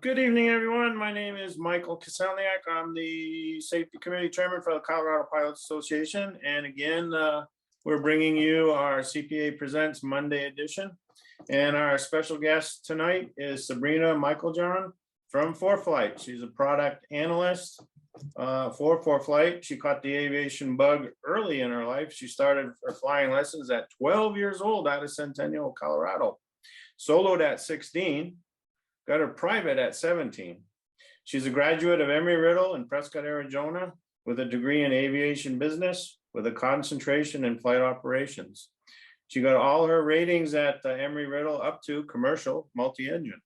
Good evening, everyone. My name is Michael Kaselniak. I'm the Safety Committee Chairman for the Colorado Pilots Association. And again, we're bringing you our CPA Presents Monday edition. And our special guest tonight is Sabrina Meiklejohn from Foreflight. She's a product analyst for Foreflight. She caught the aviation bug early in her life. She started her flying lessons at 12 years old out of Centennial, Colorado. Soloed at 16. Got her private at 17. She's a graduate of Embry-Riddle in Prescott, Arizona, with a degree in aviation business with a concentration in flight operations. She got all her ratings at Embry-Riddle up to commercial multi-engine.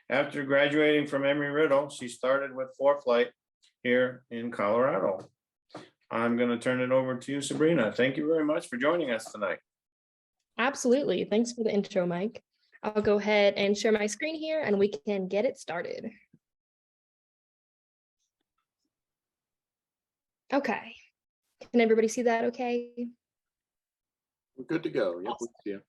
After graduating from Embry-Riddle, she started with Foreflight here in Colorado. I'm going to turn it over to you, Sabrina. Thank you very much for joining us tonight. Absolutely. Thanks for the intro, Mike. I'll go ahead and share my screen here and we can get it started. Okay. Can everybody see that okay? We're good to go. Yep, Awesome. we see you.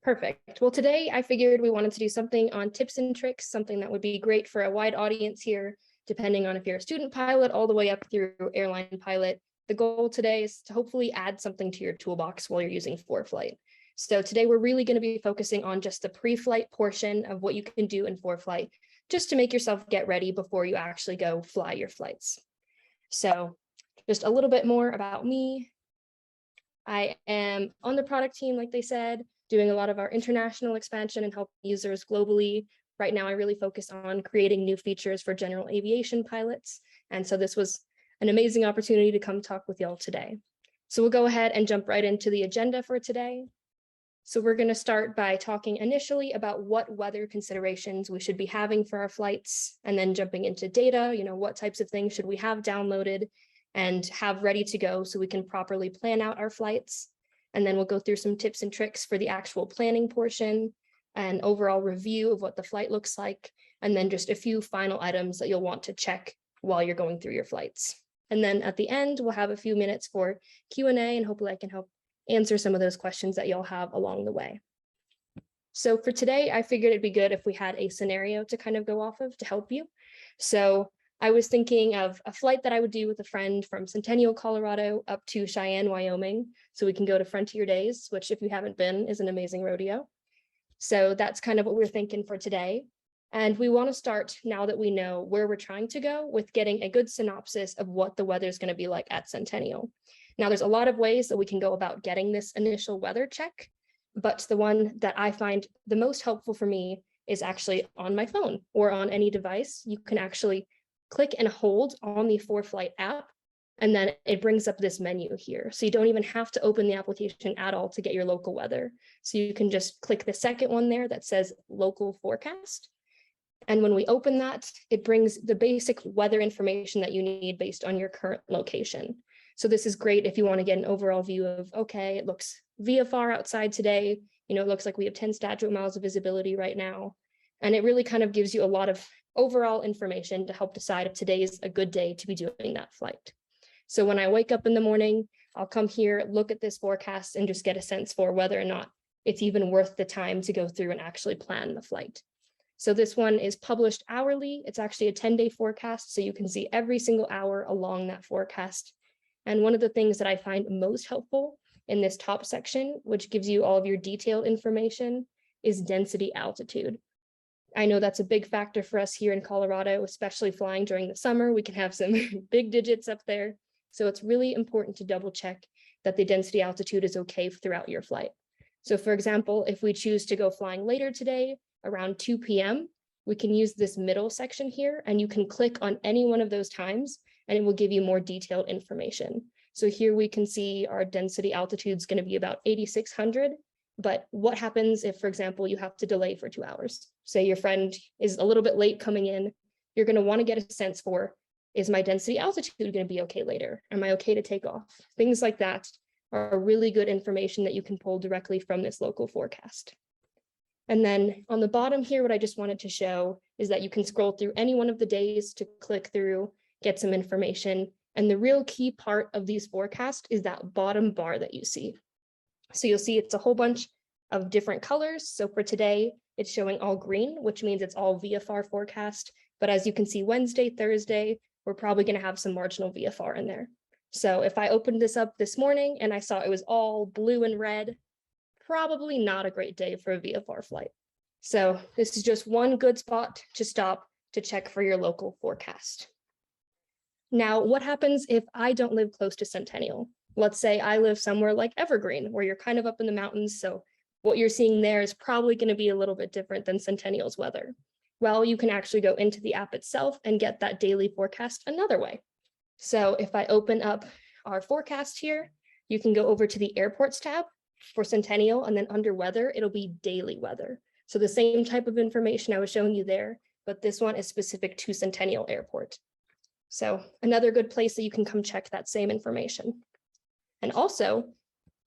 Perfect. Well, today I figured we wanted to do something on tips and tricks, something that would be great for a wide audience here, depending on if you're a student pilot all the way up through airline pilot. The goal today is to hopefully add something to your toolbox while you're using Foreflight. So today we're really going to be focusing on just the pre-flight portion of what you can do in Foreflight, just to make yourself get ready before you actually go fly your flights. So just a little bit more about me. I am on the product team, like they said, doing a lot of our international expansion and helping users globally. Right now, I really focus on creating new features for general aviation pilots. And so this was an amazing opportunity to come talk with y'all today. So we'll go ahead and jump right into the agenda for today. So we're going to start by talking initially about what weather considerations we should be having for our flights, and then jumping into data, what types of things should we have downloaded and have ready to go so we can properly plan out our flights. And then we'll go through some tips and tricks for the actual planning portion, an overall review of what the flight looks like, and then just a few final items that you'll want to check while you're going through your flights. And then at the end, we'll have a few minutes for Q&A, and hopefully I can help answer some of those questions that you'll have along the way. So for today, I figured it'd be good if we had a scenario to kind of go off of to help you. So I was thinking of a flight that I would do with a friend from Centennial, Colorado up to Cheyenne, Wyoming, so we can go to Frontier Days, which if you haven't been is an amazing rodeo. So that's kind of what we're thinking for today. And we want to start, now that we know where we're trying to go, with getting a good synopsis of what the weather is going to be like at Centennial. Now, there's a lot of ways that we can go about getting this initial weather check, but the one that I find the most helpful for me is actually on my phone or on any device. You can actually click and hold on the Foreflight app, and then it brings up this menu here. So you don't even have to open the application at all to get your local weather. So you can just click the second one there that says local forecast. And when we open that, it brings the basic weather information that you need based on your current location. So this is great if you want to get an overall view of, okay, it looks VFR outside today. It looks like we have 10 statute miles of visibility right now. And it really kind of gives you a lot of overall information to help decide if today is a good day to be doing that flight. So when I wake up in the morning, I'll come here, look at this forecast, and just get a sense for whether or not it's even worth the time to go through and actually plan the flight. So this one is published hourly. It's actually a 10-day forecast, so you can see every single hour along that forecast. And one of the things that I find most helpful in this top section, which gives you all of your detailed information, is density altitude. I know that's a big factor for us here in Colorado, especially flying during the summer. We can have some big digits up there. So it's really important to double check that the density altitude is okay throughout your flight. So for example, if we choose to go flying later today, around 2 p.m., we can use this middle section here, and you can click on any one of those times and it will give you more detailed information. So here we can see our density altitude is going to be about 8,600. But what happens if, for example, you have to delay for 2 hours? Say your friend is a little bit late coming in. You're going to want to get a sense for, is my density altitude going to be okay later? Am I okay to take off? Things like that are really good information that you can pull directly from this local forecast. And then on the bottom here, what I just wanted to show is that you can scroll through any one of the days to click through, get some information. And the real key part of these forecasts is that bottom bar that you see. So you'll see it's a whole bunch of different colors. So for today, it's showing all green, which means it's all VFR forecast. But as you can see, Wednesday, Thursday, we're probably going to have some marginal VFR in there. So if I opened this up this morning and I saw it was all blue and red, probably not a great day for a VFR flight. So this is just one good spot to stop to check for your local forecast. Now, what happens if I don't live close to Centennial? Let's say I live somewhere like Evergreen, where you're kind of up in the mountains. So what you're seeing there is probably going to be a little bit different than Centennial's weather. Well, you can actually go into the app itself and get that daily forecast another way. So if I open up our forecast here, you can go over to the airports tab for Centennial, and then under weather, it'll be daily weather. So the same type of information I was showing you there, but this one is specific to Centennial Airport. So another good place that you can come check that same information. And also,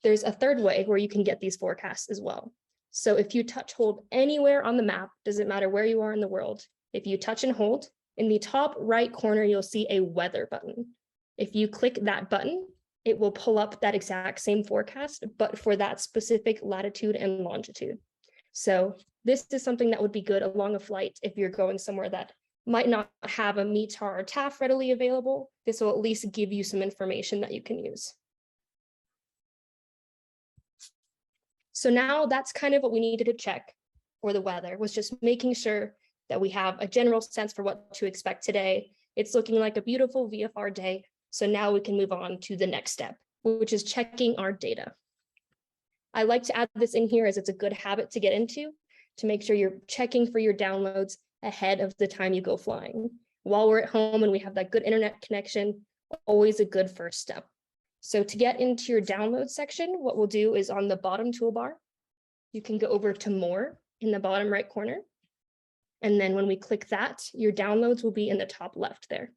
there's a third way where you can get these forecasts as well. So if you touch hold anywhere on the map, doesn't matter where you are in the world, if you touch and hold, in the top right corner, you'll see a weather button. If you click that button, it will pull up that exact same forecast, but for that specific latitude and longitude. So this is something that would be good along a flight if you're going somewhere that might not have a METAR or TAF readily available. This will at least give you some information that you can use. So now that's kind of what we needed to check for the weather, was just making sure that we have a general sense for what to expect today. It's looking like a beautiful VFR day. So now we can move on to the next step, which is checking our data. I like to add this in here as it's a good habit to get into, to make sure you're checking for your downloads ahead of the time you go flying. While we're at home and we have that good internet connection, always a good first step. So to get into your download section, what we'll do is on the bottom toolbar, you can go over to more in the bottom right corner. And then when we click that, your downloads will be in the top left there.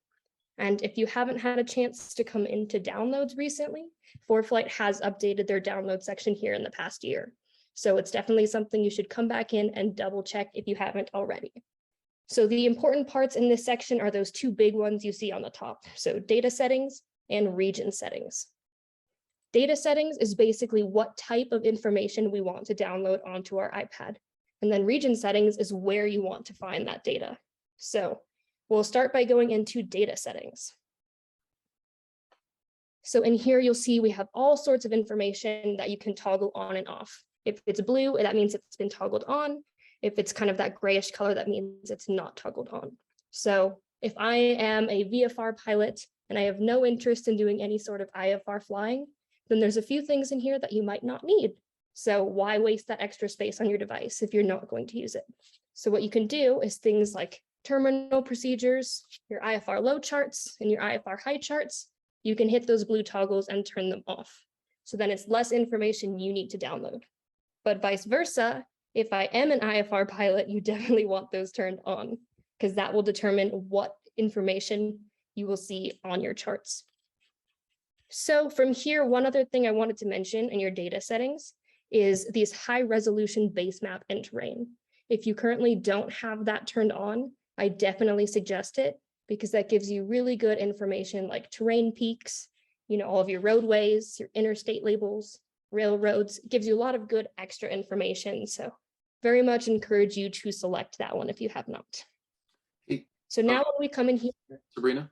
And if you haven't had a chance to come into downloads recently, Foreflight has updated their download section here in the past year. So it's definitely something you should come back in and double check if you haven't already. So the important parts in this section are those two big ones you see on the top. So data settings and region settings. Data settings is basically what type of information we want to download onto our iPad. And then region settings is where you want to find that data. So we'll start by going into data settings. So in here, you'll see we have all sorts of information that you can toggle on and off. If it's blue, that means it's been toggled on. If it's kind of that grayish color, that means it's not toggled on. So if I am a VFR pilot and I have no interest in doing any sort of IFR flying, then there's a few things in here that you might not need. So why waste that extra space on your device if you're not going to use it? So what you can do is things like terminal procedures, your IFR low charts, and your IFR high charts. You can hit those blue toggles and turn them off. So then it's less information you need to download. But vice versa, if I am an IFR pilot, you definitely want those turned on, because that will determine what information you will see on your charts. So from here, one other thing I wanted to mention in your data settings is these high resolution base map and terrain. If you currently don't have that turned on, I definitely suggest it, because that gives you really good information like terrain peaks, all of your roadways, your interstate labels, railroads. It gives you a lot of good extra information. So very much encourage you to select that one if you have not. Hey, so now when we come in here. Sabrina?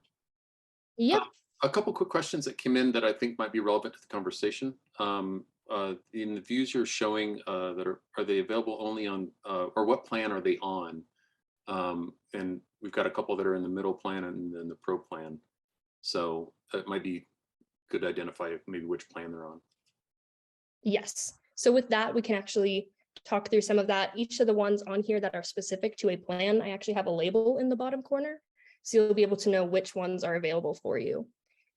Yep. A couple quick questions that came in that I think might be relevant to the conversation. In the views you're showing, are they available only on, or what plan are they on? And we've got a couple that are in the middle plan and then the pro plan. So it might be good to identify maybe which plan they're on. Yes. So with that, we can actually talk through some of that. Each of the ones on here that are specific to a plan, I actually have a label in the bottom corner. So you'll be able to know which ones are available for you.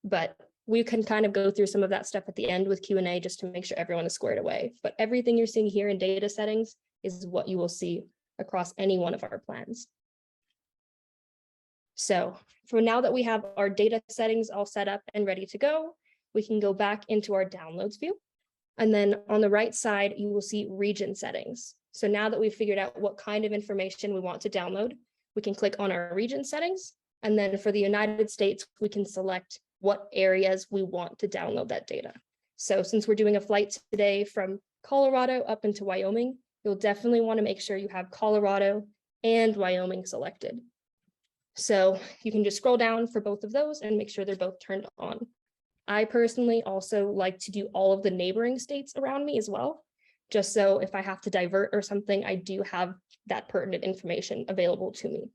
But we can kind of go through some of that stuff at the end with Q&A just to make sure everyone is squared away. But everything you're seeing here in data settings is what you will see across any one of our plans. So for now that we have our data settings all set up and ready to go, we can go back into our downloads view. And then on the right side, you will see region settings. So now that we've figured out what kind of information we want to download, we can click on our region settings. And then for the United States, we can select what areas we want to download that data. So since we're doing a flight today from Colorado up into Wyoming, you'll definitely want to make sure you have Colorado and Wyoming selected. So you can just scroll down for both of those and make sure they're both turned on. I personally also like to do all of the neighboring states around me as well, just so if I have to divert or something, I do have that pertinent information available to me.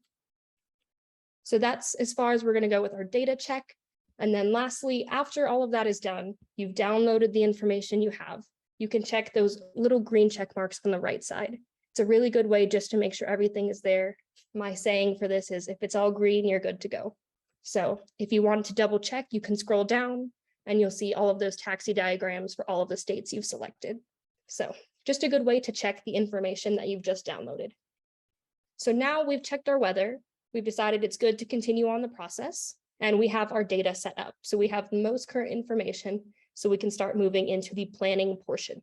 So that's as far as we're going to go with our data check. And then lastly, after all of that is done, you've downloaded the information you have. You can check those little green check marks on the right side. It's a really good way just to make sure everything is there. My saying for this is if it's all green, you're good to go. So if you want to double check, you can scroll down and you'll see all of those taxi diagrams for all of the states you've selected. So just a good way to check the information that you've just downloaded. So now we've checked our weather. We've decided it's good to continue on the process, and we have our data set up. So we have the most current information, so we can start moving into the planning portion.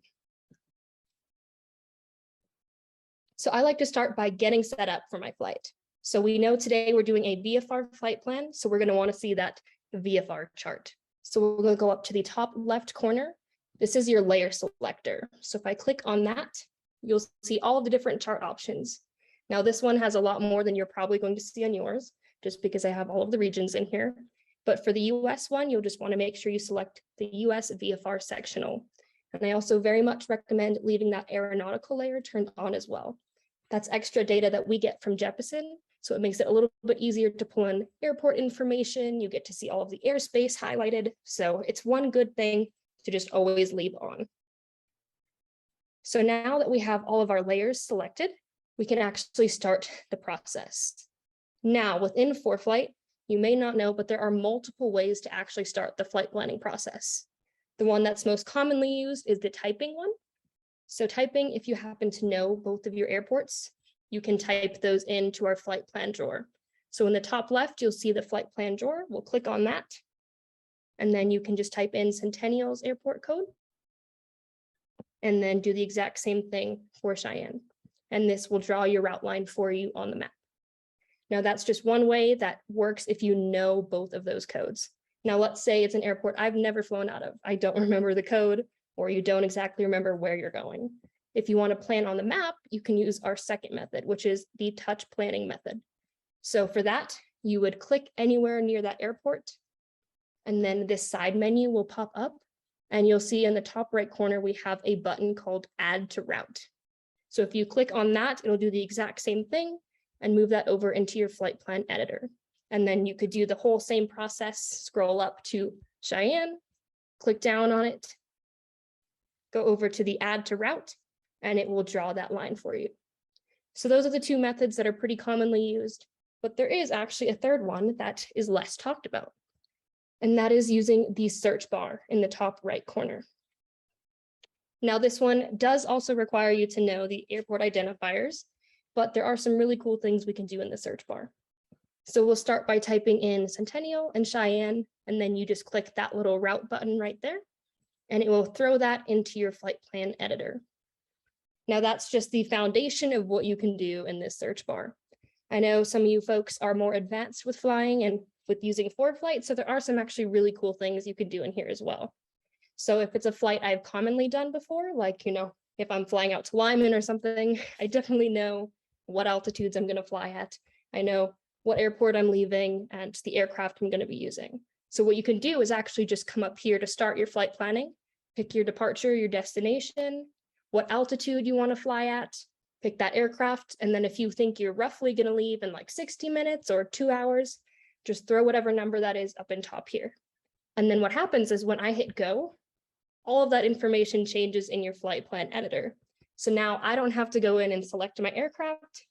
So I like to start by getting set up for my flight. So we know today we're doing a VFR flight plan, so we're going to want to see that VFR chart. So we're going to go up to the top left corner. This is your layer selector. So if I click on that, you'll see all of the different chart options. Now this one has a lot more than you're probably going to see on yours, just because I have all of the regions in here. But for the US one, you'll just want to make sure you select the US VFR sectional. And I also very much recommend leaving that aeronautical layer turned on as well. That's extra data that we get from Jeppesen, so it makes it a little bit easier to pull in airport information. You get to see all of the airspace highlighted. So it's one good thing to just always leave on. So now that we have all of our layers selected, we can actually start the process. Now within Foreflight, you may not know, but there are multiple ways to actually start the flight planning process. The one that's most commonly used is the typing one. So typing, if you happen to know both of your airports, you can type those into our flight plan drawer. So in the top left, you'll see the flight plan drawer. We'll click on that. And then you can just type in Centennial's airport code. And then do the exact same thing for Cheyenne. And this will draw your route line for you on the map. Now that's just one way that works if you know both of those codes. Now let's say it's an airport I've never flown out of. I don't remember the code, or you don't exactly remember where you're going. If you want to plan on the map, you can use our second method, which is the touch planning method. So for that, you would click anywhere near that airport, and then this side menu will pop up, and you'll see in the top right corner, we have a button called Add to Route. So if you click on that, it'll do the exact same thing and move that over into your flight plan editor. And then you could do the whole same process, scroll up to Cheyenne, click down on it, go over to the Add to Route, and it will draw that line for you. So those are the two methods that are pretty commonly used, but there is actually a third one that is less talked about. And that is using the search bar in the top right corner. Now this one does also require you to know the airport identifiers, but there are some really cool things we can do in the search bar. So we'll start by typing in Centennial and Cheyenne, and then you just click that little route button right there, and it will throw that into your flight plan editor. Now that's just the foundation of what you can do in this search bar. I know some of you folks are more advanced with flying and with using Foreflight, so there are some actually really cool things you can do in here as well. So if it's a flight I've commonly done before, like, if I'm flying out to Lyman or something, I definitely know what altitudes I'm going to fly at. I know what airport I'm leaving and the aircraft I'm going to be using. So what you can do is actually just come up here to start your flight planning, pick your departure, your destination, what altitude you want to fly at, pick that aircraft, and then if you think you're roughly going to leave in like 60 minutes or 2 hours, just throw whatever number that is up in top here. And then what happens is when I hit go, all of that information changes in your flight plan editor. So now I don't have to go in and select my aircraft,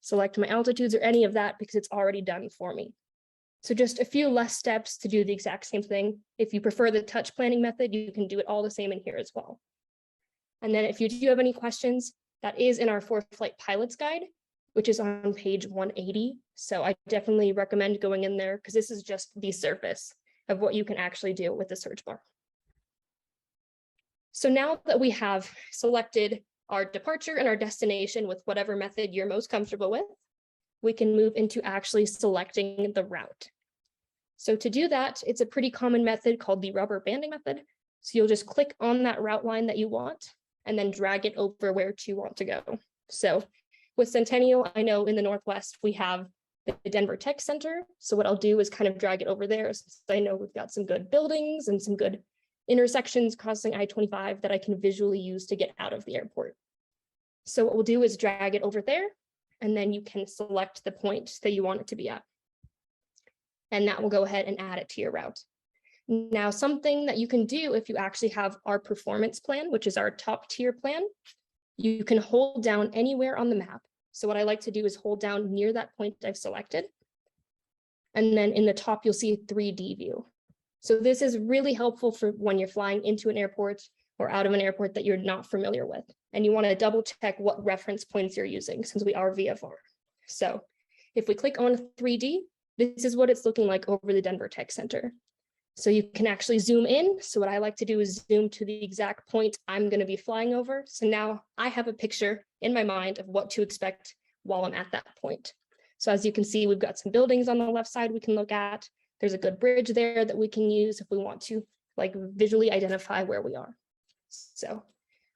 select my altitudes or any of that because it's already done for me. So just a few less steps to do the exact same thing. If you prefer the touch planning method, you can do it all the same in here as well. And then if you do have any questions, that is in our Foreflight Pilots Guide, which is on page 180. So I definitely recommend going in there because this is just the surface of what you can actually do with the search bar. So now that we have selected our departure and our destination with whatever method you're most comfortable with, we can move into actually selecting the route. So to do that, it's a pretty common method called the rubber banding method. So you'll just click on that route line that you want, and then drag it over where you want to go. So with Centennial, I know in the Northwest, we have the Denver Tech Center. So what I'll do is kind of drag it over there, since I know we've got some good buildings and some good intersections crossing I-25 that I can visually use to get out of the airport. So what we'll do is drag it over there, and then you can select the point that you want it to be at. And that will go ahead and add it to your route. Now, something that you can do if you actually have our performance plan, which is our top tier plan, you can hold down anywhere on the map. So what I like to do is hold down near that point I've selected. And then in the top, you'll see a 3D view. So this is really helpful for when you're flying into an airport or out of an airport that you're not familiar with. And you want to double check what reference points you're using, since we are VFR. So if we click on 3D, this is what it's looking like over the Denver Tech Center. So you can actually zoom in. So what I like to do is zoom to the exact point I'm going to be flying over. So now I have a picture in my mind of what to expect while I'm at that point. So as you can see, we've got some buildings on the left side we can look at. There's a good bridge there that we can use if we want to like visually identify where we are. So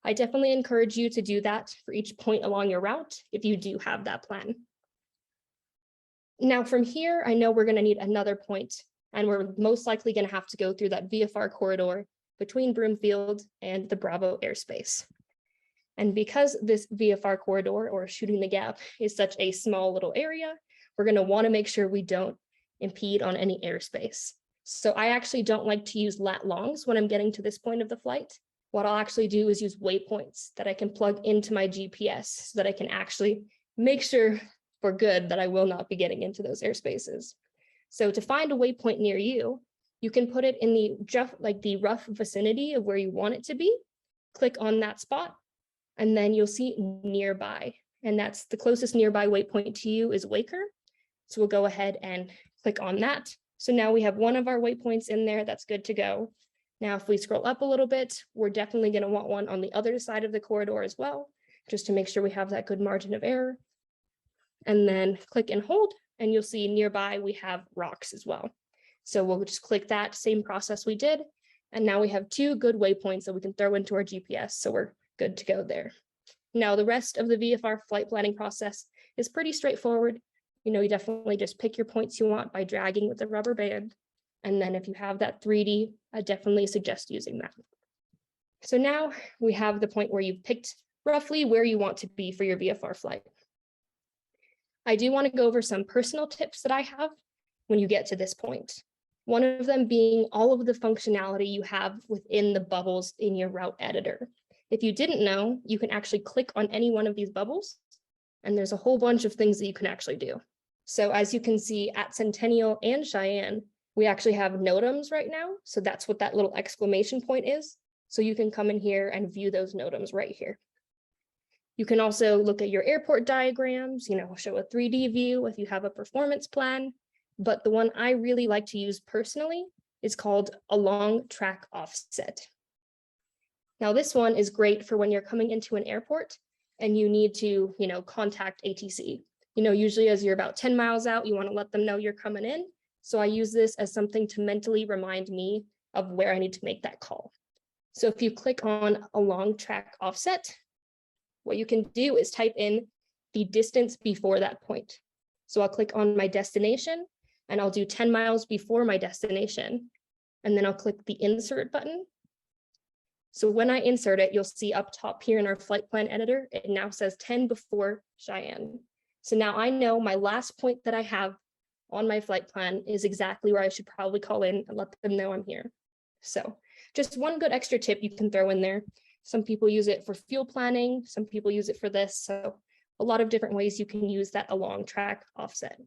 I definitely encourage you to do that for each point along your route if you do have that plan. Now from here, I know we're going to need another point, and we're most likely going to have to go through that VFR corridor between Broomfield and the Bravo airspace. And because this VFR corridor, or shooting the gap, is such a small little area, we're going to want to make sure we don't impede on any airspace. So I actually don't like to use lat longs when I'm getting to this point of the flight. What I'll actually do is use waypoints that I can plug into my GPS so that I can actually make sure for good that I will not be getting into those airspaces. So to find a waypoint near you, you can put it in the rough vicinity of where you want it to be. Click on that spot, and then you'll see nearby. And that's the closest nearby waypoint to you is Waker. So we'll go ahead and click on that. So now we have one of our waypoints in there that's good to go. Now, if we scroll up a little bit, we're definitely going to want one on the other side of the corridor as well, just to make sure we have that good margin of error. And then click and hold, and you'll see nearby we have rocks as well. So we'll just click that same process we did. And now we have two good waypoints that we can throw into our GPS. So we're good to go there. Now, the rest of the VFR flight planning process is pretty straightforward. You definitely just pick your points you want by dragging with the rubber band. And then if you have that 3D, I definitely suggest using that. So now we have the point where you've picked roughly where you want to be for your VFR flight. I do want to go over some personal tips that I have when you get to this point. One of them being all of the functionality you have within the bubbles in your route editor. If you didn't know, you can actually click on any one of these bubbles, and there's a whole bunch of things that you can actually do. So as you can see at Centennial and Cheyenne, we actually have NOTAMs right now. So that's what that little exclamation point is. So you can come in here and view those NOTAMs right here. You can also look at your airport diagrams, show a 3D view if you have a performance plan. But the one I really like to use personally is called a long track offset. Now, this one is great for when you're coming into an airport and you need to, contact ATC. Usually as you're about 10 miles out, you want to let them know you're coming in. So I use this as something to mentally remind me of where I need to make that call. So if you click on a long track offset, what you can do is type in the distance before that point. So I'll click on my destination and I'll do 10 miles before my destination. And then I'll click the insert button. So when I insert it, you'll see up top here in our flight plan editor, it now says 10 before Cheyenne. So now I know my last point that I have on my flight plan is exactly where I should probably call in and let them know I'm here. So just one good extra tip you can throw in there. Some people use it for fuel planning. Some people use it for this. So a lot of different ways you can use that along track offset.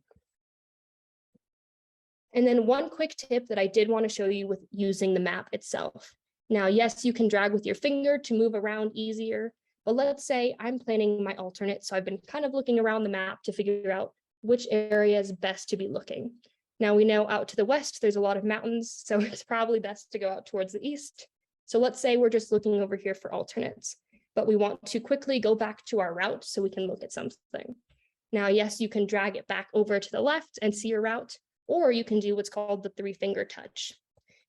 And then one quick tip that I did want to show you with using the map itself. Now, yes, you can drag with your finger to move around easier, but let's say I'm planning my alternate. So I've been kind of looking around the map to figure out which area is best to be looking. Now we know out to the west, there's a lot of mountains, so it's probably best to go out towards the east. So let's say we're just looking over here for alternates, but we want to quickly go back to our route so we can look at something. Now, yes, you can drag it back over to the left and see your route, or you can do what's called the 3-finger touch.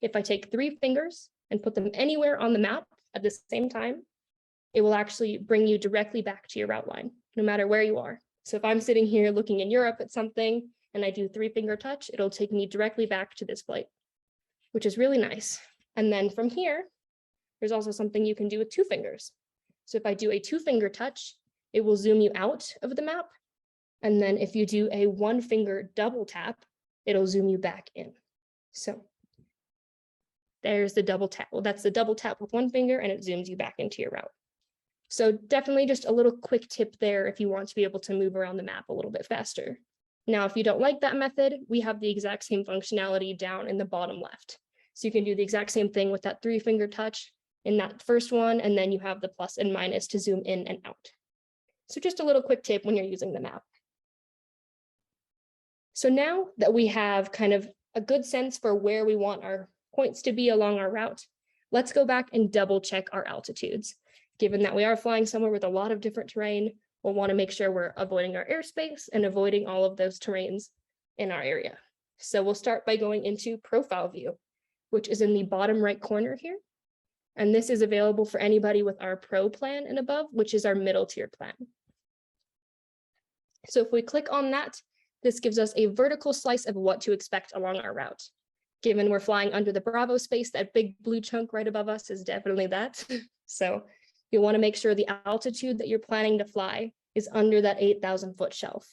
If I take 3 fingers and put them anywhere on the map at the same time, it will actually bring you directly back to your route line, no matter where you are. So if I'm sitting here looking in Europe at something and I do 3-finger touch, it'll take me directly back to this flight, which is really nice. And then from here, there's also something you can do with 2 fingers. So if I do a 2-finger touch, it will zoom you out of the map. And then if you do a 1-finger double tap, it'll zoom you back in. So there's the double tap. Well, that's the double tap with 1 finger and it zooms you back into your route. So definitely just a little quick tip there if you want to be able to move around the map a little bit faster. Now, if you don't like that method, we have the exact same functionality down in the bottom left. So you can do the exact same thing with that 3-finger touch in that first one, and then you have the plus and minus to zoom in and out. So just a little quick tip when you're using the map. So now that we have kind of a good sense for where we want our points to be along our route, let's go back and double check our altitudes. Given that we are flying somewhere with a lot of different terrain, we'll want to make sure we're avoiding our airspace and avoiding all of those terrains in our area. So we'll start by going into profile view, which is in the bottom right corner here. And this is available for anybody with our pro plan and above, which is our middle tier plan. So if we click on that, this gives us a vertical slice of what to expect along our route. Given we're flying under the Bravo space, that big blue chunk right above us is definitely that. So you want to make sure the altitude that you're planning to fly is under that 8,000-foot shelf.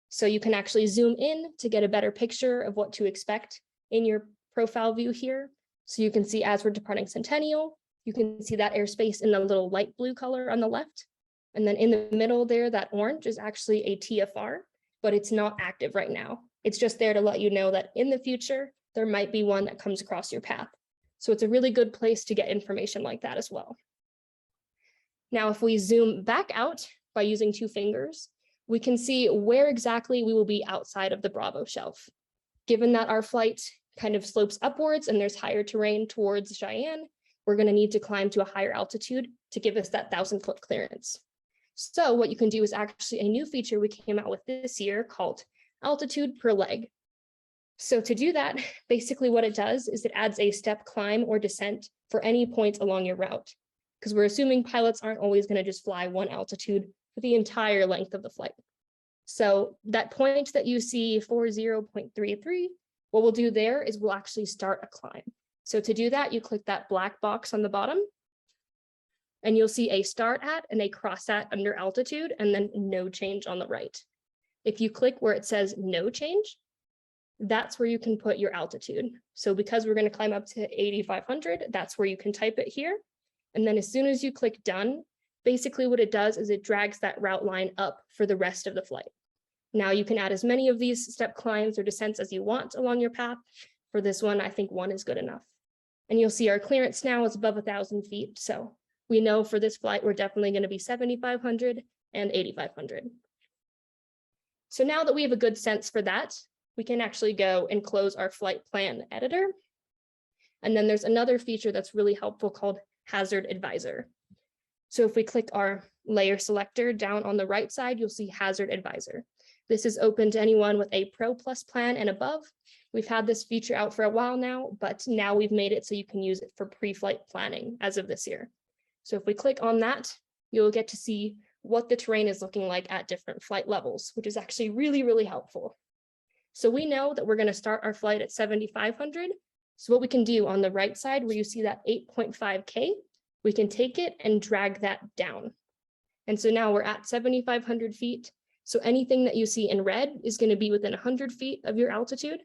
So you can actually zoom in to get a better picture of what to expect in your profile view here. So you can see as we're departing Centennial, you can see that airspace in the little light blue color on the left. And then in the middle there, that orange is actually a TFR, but it's not active right now. It's just there to let you know that in the future, there might be one that comes across your path. So it's a really good place to get information like that as well. Now, if we zoom back out by using 2 fingers, we can see where exactly we will be outside of the Bravo shelf. Given that our flight kind of slopes upwards and there's higher terrain towards Cheyenne, we're going to need to climb to a higher altitude to give us that 1,000-foot clearance. So what you can do is actually a new feature we came out with this year called altitude per leg. So to do that, basically what it does is it adds a step climb or descent for any point along your route, because we're assuming pilots aren't always going to just fly one altitude for the entire length of the flight. So that point that you see 40.33, what we'll do there is we'll actually start a climb. So to do that, you click that black box on the bottom, and you'll see a start at and a cross at under altitude, and then no change on the right. If you click where it says no change, that's where you can put your altitude. So because we're going to climb up to 8,500, that's where you can type it here. And then as soon as you click done, basically what it does is it drags that route line up for the rest of the flight. Now you can add as many of these step climbs or descents as you want along your path. For this one, I think 1 is good enough. And you'll see our clearance now is above 1,000 feet. So we know for this flight, we're definitely going to be 7,500 and 8,500. So now that we have a good sense for that, we can actually go and close our flight plan editor. And then there's another feature that's really helpful called Hazard Advisor. So if we click our layer selector down on the right side, you'll see Hazard Advisor. This is open to anyone with a Pro Plus plan and above. We've had this feature out for a while now, but now we've made it so you can use it for pre-flight planning as of this year. So if we click on that, you'll get to see what the terrain is looking like at different flight levels, which is actually really, really helpful. So we know that we're going to start our flight at 7,500. So what we can do on the right side where you see that 8.5K, we can take it and drag that down. And so now we're at 7,500 feet. So anything that you see in red is going to be within 100 feet of your altitude,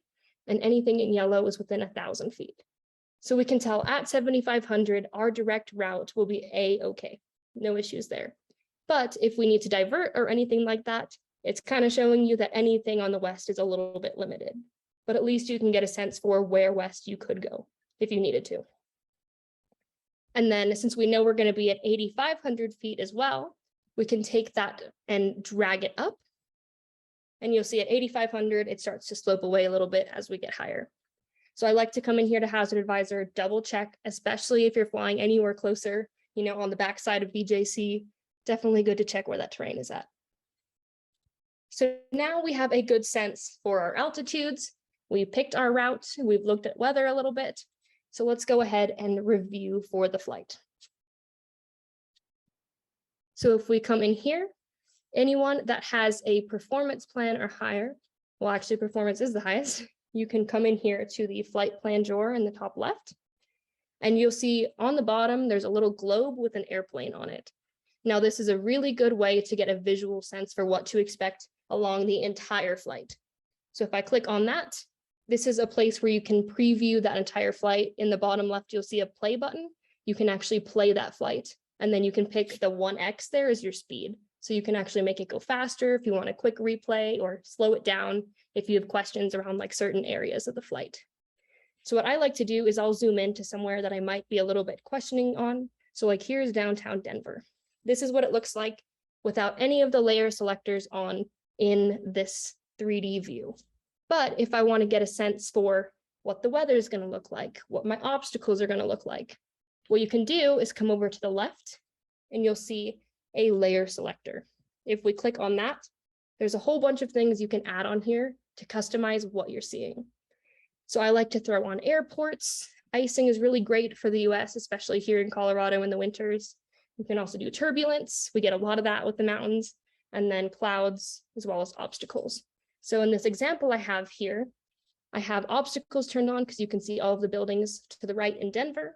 and anything in yellow is within 1,000 feet. So we can tell at 7,500, our direct route will be A-okay, no issues there. But if we need to divert or anything like that, it's kind of showing you that anything on the west is a little bit limited, but at least you can get a sense for where west you could go if you needed to. And then since we know we're going to be at 8,500 feet as well, we can take that and drag it up. And you'll see at 8,500, it starts to slope away a little bit as we get higher. So I like to come in here to Hazard Advisor, double check, especially if you're flying anywhere closer, on the backside of BJC, definitely good to check where that terrain is at. So now we have a good sense for our altitudes. We picked our route, we've looked at weather a little bit. So let's go ahead and review for the flight. So if we come in here, anyone that has a performance plan or higher, well, actually performance is the highest, you can come in here to the flight plan drawer in the top left. And you'll see on the bottom, there's a little globe with an airplane on it. Now, this is a really good way to get a visual sense for what to expect along the entire flight. So if I click on that, this is a place where you can preview that entire flight. In the bottom left, you'll see a play button. You can actually play that flight. And then you can pick the 1x there as your speed. So you can actually make it go faster if you want a quick replay, or slow it down if you have questions around like certain areas of the flight. So what I like to do is I'll zoom into somewhere that I might be a little bit questioning on. So like here's downtown Denver. This is what it looks like without any of the layer selectors on in this 3D view. But if I want to get a sense for what the weather is going to look like, what my obstacles are going to look like, what you can do is come over to the left and you'll see a layer selector. If we click on that, there's a whole bunch of things you can add on here to customize what you're seeing. So I like to throw on airports. Icing is really great for the US, especially here in Colorado in the winters. We can also do turbulence. We get a lot of that with the mountains, and then clouds as well as obstacles. So in this example I have here, I have obstacles turned on because you can see all of the buildings to the right in Denver.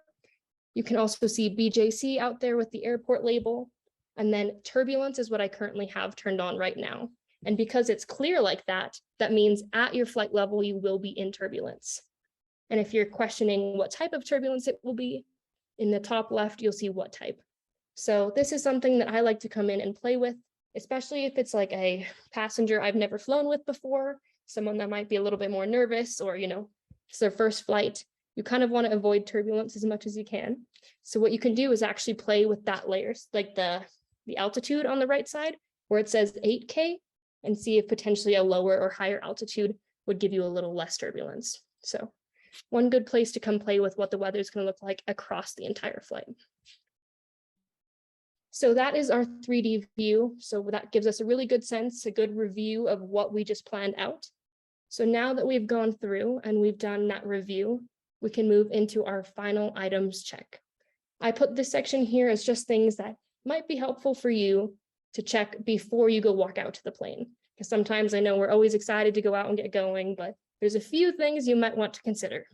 You can also see BJC out there with the airport label. And then turbulence is what I currently have turned on right now. And because it's clear like that, that means at your flight level, you will be in turbulence. And if you're questioning what type of turbulence it will be, in the top left, you'll see what type. So this is something that I like to come in and play with, especially if it's like a passenger I've never flown with before, someone that might be a little bit more nervous, or, it's their first flight. You kind of want to avoid turbulence as much as you can. So what you can do is actually play with that layers, like the altitude on the right side where it says 8K, and see if potentially a lower or higher altitude would give you a little less turbulence. So one good place to come play with what the weather is going to look like across the entire flight. So that is our 3D view. So that gives us a really good sense, a good review of what we just planned out. So now that we've gone through and we've done that review, we can move into our final items check. I put this section here as just things that might be helpful for you to check before you go walk out to the plane. Because sometimes I know we're always excited to go out and get going, but there's a few things you might want to consider.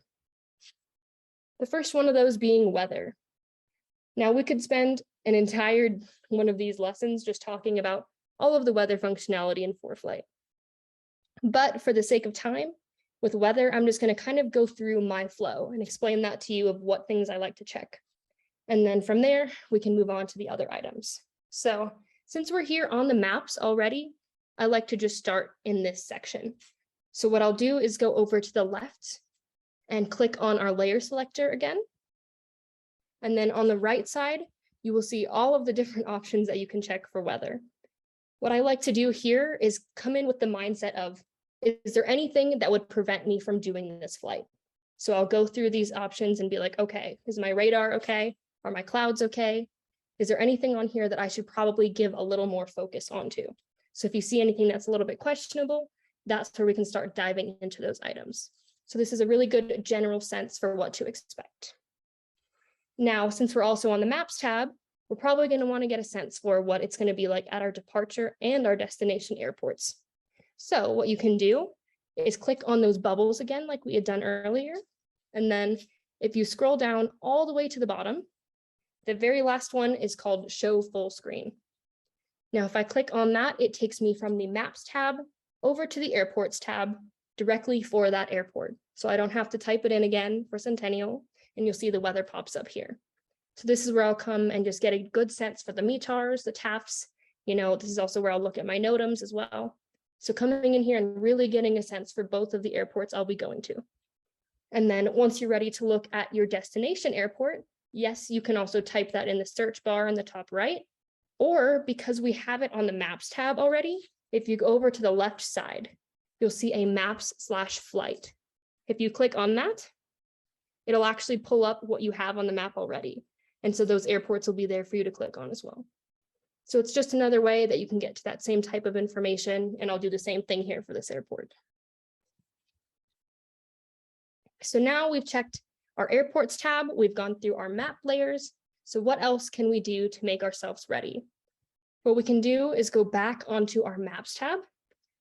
The first one of those being weather. Now we could spend an entire one of these lessons just talking about all of the weather functionality in Foreflight. But for the sake of time, with weather, I'm just going to kind of go through my flow and explain that to you of what things I like to check. And then from there, we can move on to the other items. So since we're here on the maps already, I like to just start in this section. So what I'll do is go over to the left and click on our layer selector again. And then on the right side, you will see all of the different options that you can check for weather. What I like to do here is come in with the mindset of, is there anything that would prevent me from doing this flight? So I'll go through these options and be like, okay, is my radar okay? Are my clouds okay? Is there anything on here that I should probably give a little more focus onto? So if you see anything that's a little bit questionable, that's where we can start diving into those items. So this is a really good general sense for what to expect. Now, since we're also on the Maps tab, we're probably going to want to get a sense for what it's going to be like at our departure and our destination airports. So what you can do is click on those bubbles again, like we had done earlier. And then if you scroll down all the way to the bottom, the very last one is called Show Full Screen. Now, if I click on that, it takes me from the Maps tab over to the Airports tab directly for that airport. So I don't have to type it in again for Centennial, and you'll see the weather pops up here. So this is where I'll come and just get a good sense for the METARs, the TAFs. This is also where I'll look at my NOTAMs as well. So coming in here and really getting a sense for both of the airports I'll be going to. And then once you're ready to look at your destination airport, yes, you can also type that in the search bar in the top right, or because we have it on the Maps tab already, if you go over to the left side, you'll see a Maps/flight. If you click on that, it'll actually pull up what you have on the map already. And so those airports will be there for you to click on as well. So it's just another way that you can get to that same type of information, and I'll do the same thing here for this airport. So now we've checked our airports tab, we've gone through our map layers. So what else can we do to make ourselves ready? what we can do is go back onto our Maps tab.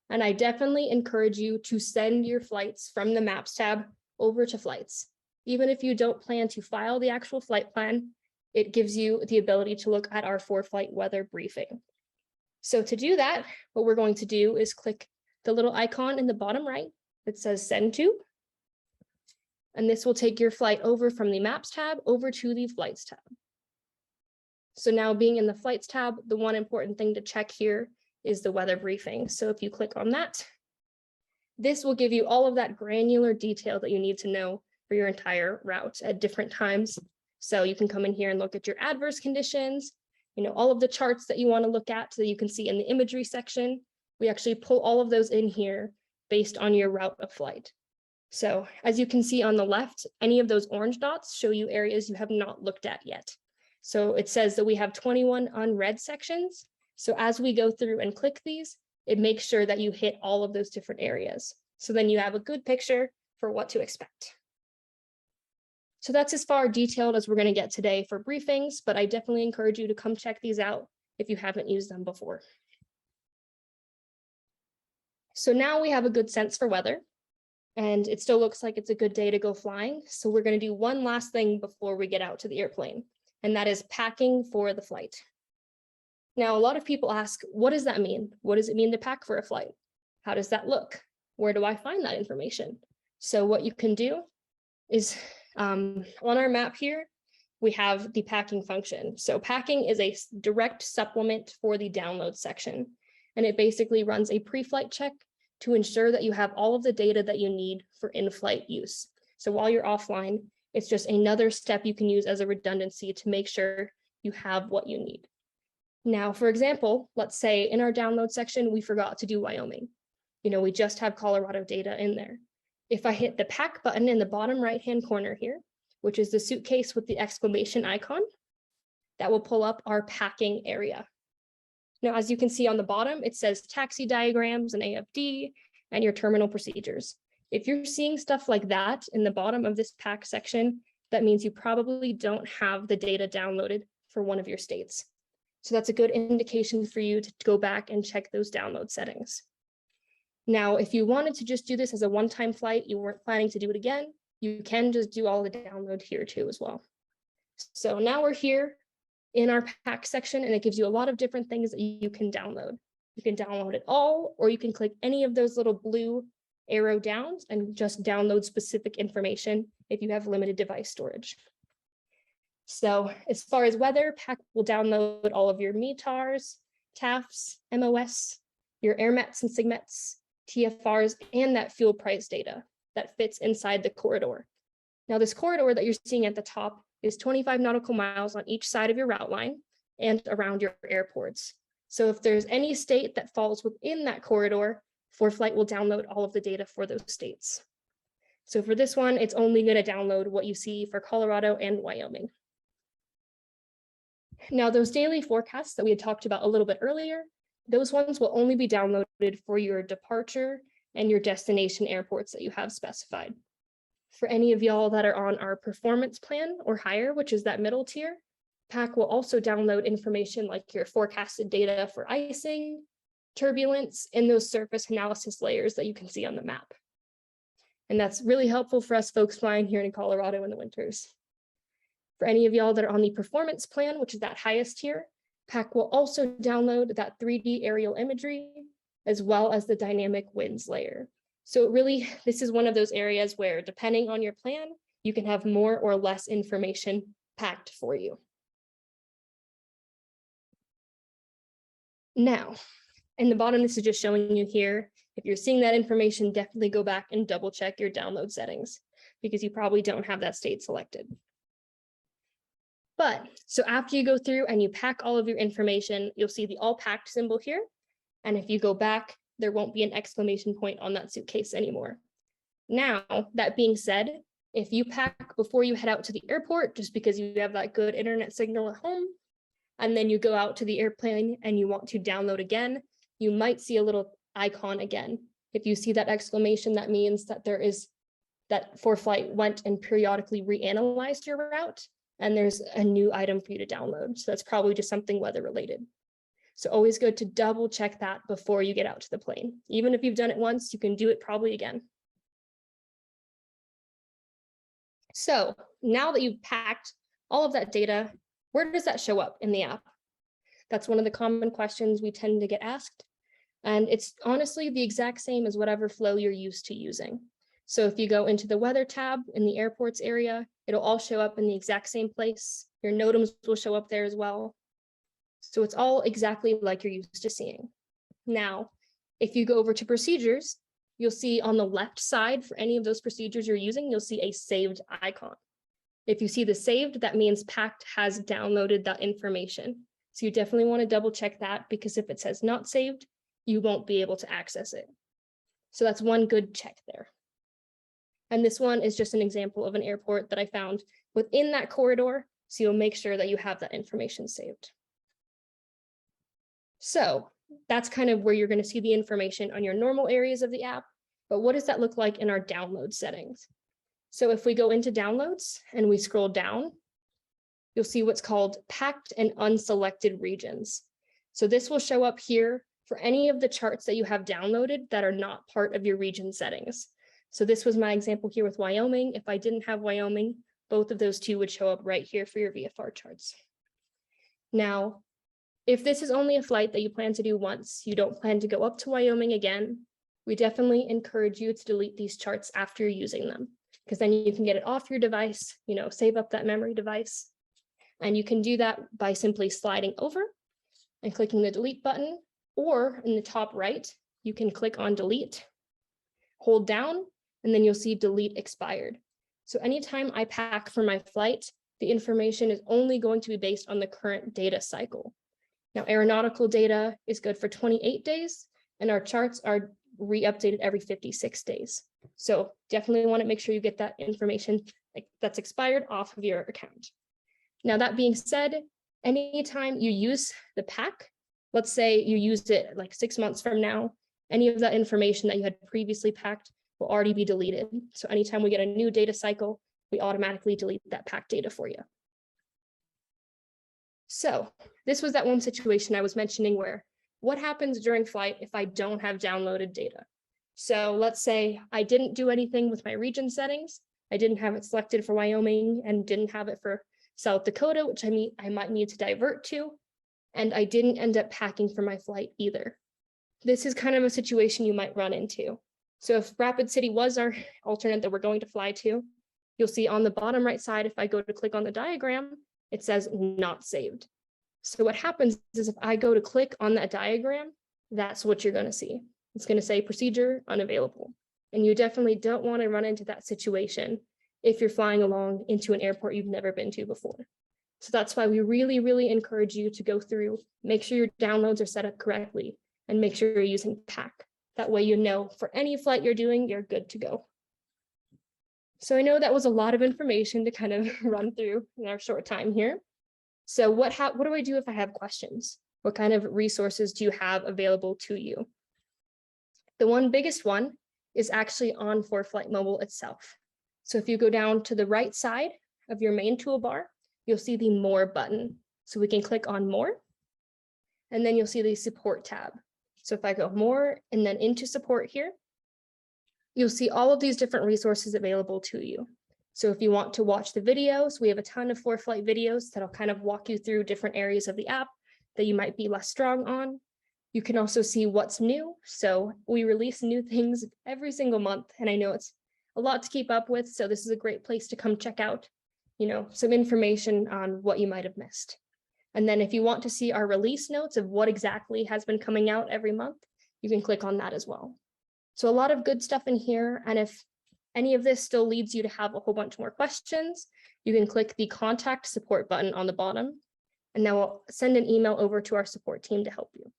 And I definitely encourage you to send your flights from the Maps tab over to Flights. Even if you don't plan to file the actual flight plan, it gives you the ability to look at our Foreflight weather briefing. So to do that, what we're going to do is click the little icon in the bottom right that says Send To. And this will take your flight over from the Maps tab over to the Flights tab. So now being in the Flights tab, the one important thing to check here is the weather briefing. So if you click on that, this will give you all of that granular detail that you need to know for your entire route at different times. So you can come in here and look at your adverse conditions, all of the charts that you want to look at so you can see in the imagery section. We actually pull all of those in here based on your route of flight. So as you can see on the left, any of those orange dots show you areas you have not looked at yet. So it says that we have 21 unread sections. So as we go through and click these, it makes sure that you hit all of those different areas. So then you have a good picture for what to expect. So that's as far detailed as we're going to get today for briefings, but I definitely encourage you to come check these out if you haven't used them before. So now we have a good sense for weather, and it still looks like it's a good day to go flying. So we're going to do one last thing before we get out to the airplane, and that is packing for the flight. Now, a lot of people ask, what does that mean? What does it mean to pack for a flight? How does that look? Where do I find that information? So what you can do is on our map here, we have the packing function. So packing is a direct supplement for the download section. And it basically runs a pre-flight check to ensure that you have all of the data that you need for in-flight use. So while you're offline, it's just another step you can use as a redundancy to make sure you have what you need. Now, for example, let's say in our download section, we forgot to do Wyoming. We just have Colorado data in there. If I hit the pack button in the bottom right-hand corner here, which is the suitcase with the exclamation icon, that will pull up our packing area. Now, as you can see on the bottom, it says taxi diagrams and AFD and your terminal procedures. If you're seeing stuff like that in the bottom of this pack section, that means you probably don't have the data downloaded for one of your states. So that's a good indication for you to go back and check those download settings. Now, if you wanted to just do this as a one-time flight, you weren't planning to do it again, you can just do all the download here too as well. So now we're here in our pack section, and it gives you a lot of different things that you can download. You can download it all, or you can click any of those little blue arrow downs and just download specific information if you have limited device storage. So as far as weather, pack will download all of your METARs, TAFs, MOS, your AirMets and SIGMETs, TFRs, and that fuel price data that fits inside the corridor. Now, this corridor that you're seeing at the top is 25 nautical miles on each side of your route line and around your airports. So if there's any state that falls within that corridor, Foreflight will download all of the data for those states. So for this one, it's only going to download what you see for Colorado and Wyoming. Now, those daily forecasts that we had talked about a little bit earlier, those ones will only be downloaded for your departure and your destination airports that you have specified. For any of y'all that are on our performance plan or higher, which is that middle tier, PAC will also download information like your forecasted data for icing, turbulence, and those surface analysis layers that you can see on the map. And that's really helpful for us folks flying here in Colorado in the winters. For any of y'all that are on the performance plan, which is that highest tier, PAC will also download that 3D aerial imagery, as well as the dynamic winds layer. So really, this is one of those areas where, depending on your plan, you can have more or less information packed for you. Now, in the bottom, this is just showing you here. If you're seeing that information, definitely go back and double check your download settings, because you probably don't have that state selected. But so after you go through and you pack all of your information, you'll see the all packed symbol here. And if you go back, there won't be an exclamation point on that suitcase anymore. Now, that being said, if you pack before you head out to the airport, just because you have that good internet signal at home, and then you go out to the airplane and you want to download again, you might see a little icon again. If you see that exclamation, that means that there is that Foreflight went and periodically reanalyzed your route, and there's a new item for you to download. So that's probably just something weather related. So always good to double check that before you get out to the plane. Even if you've done it once, you can do it probably again. So now that you've packed all of that data, where does that show up in the app? That's one of the common questions we tend to get asked. And it's honestly the exact same as whatever flow you're used to using. So if you go into the weather tab in the airports area, it'll all show up in the exact same place. Your NOTAMs will show up there as well. So it's all exactly like you're used to seeing. Now, if you go over to procedures, you'll see on the left side for any of those procedures you're using, you'll see a saved icon. If you see the saved, that means PACT has downloaded that information. So you definitely want to double check that, because if it says not saved, you won't be able to access it. So that's one good check there. And this one is just an example of an airport that I found within that corridor. So you'll make sure that you have that information saved. So that's kind of where you're going to see the information on your normal areas of the app. But what does that look like in our download settings? So if we go into downloads and we scroll down, you'll see what's called packed and unselected regions. So this will show up here for any of the charts that you have downloaded that are not part of your region settings. So this was my example here with Wyoming. If I didn't have Wyoming, both of those two would show up right here for your VFR charts. Now, if this is only a flight that you plan to do once, you don't plan to go up to Wyoming again, we definitely encourage you to delete these charts after you're using them, because then you can get it off your device, save up that memory device. And you can do that by simply sliding over and clicking the delete button, or in the top right, you can click on delete, hold down, and then you'll see delete expired. So anytime I pack for my flight, the information is only going to be based on the current data cycle. Now, aeronautical data is good for 28 days, and our charts are re-updated every 56 days. So definitely want to make sure you get that information that's expired off of your account. Now, that being said, anytime you use the pack, let's say you used it like 6 months from now, any of that information that you had previously packed will already be deleted. So anytime we get a new data cycle, we automatically delete that pack data for you. So this was that one situation I was mentioning where what happens during flight if I don't have downloaded data? So let's say I didn't do anything with my region settings. I didn't have it selected for Wyoming and didn't have it for South Dakota, which I might need to divert to. And I didn't end up packing for my flight either. This is kind of a situation you might run into. So if Rapid City was our alternate that we're going to fly to, you'll see on the bottom right side, if I go to click on the diagram, it says not saved. So what happens is if I go to click on that diagram, that's what you're going to see. It's going to say procedure unavailable. And you definitely don't want to run into that situation if you're flying along into an airport you've never been to before. So that's why we really, really encourage you to go through, make sure your downloads are set up correctly, and make sure you're using PAC. That way you know for any flight you're doing, you're good to go. So I know that was a lot of information to kind of run through in our short time here. So what do I do if I have questions? What kind of resources do you have available to you? The biggest one is actually on Foreflight Mobile itself. So if you go down to the right side of your main toolbar, you'll see the More button. So we can click on More, and then you'll see the Support tab. So if I go More and then into Support here, you'll see all of these different resources available to you. So if you want to watch the videos, we have a ton of Foreflight videos that'll kind of walk you through different areas of the app that you might be less strong on. You can also see what's new. So we release new things every single month, and I know it's a lot to keep up with. So this is a great place to come check out, some information on what you might have missed. And then if you want to see our release notes of what exactly has been coming out every month, you can click on that as well. So a lot of good stuff in here. And if any of this still leads you to have a whole bunch more questions, you can click the Contact Support button on the bottom, and that will send an email over to our support team to help you.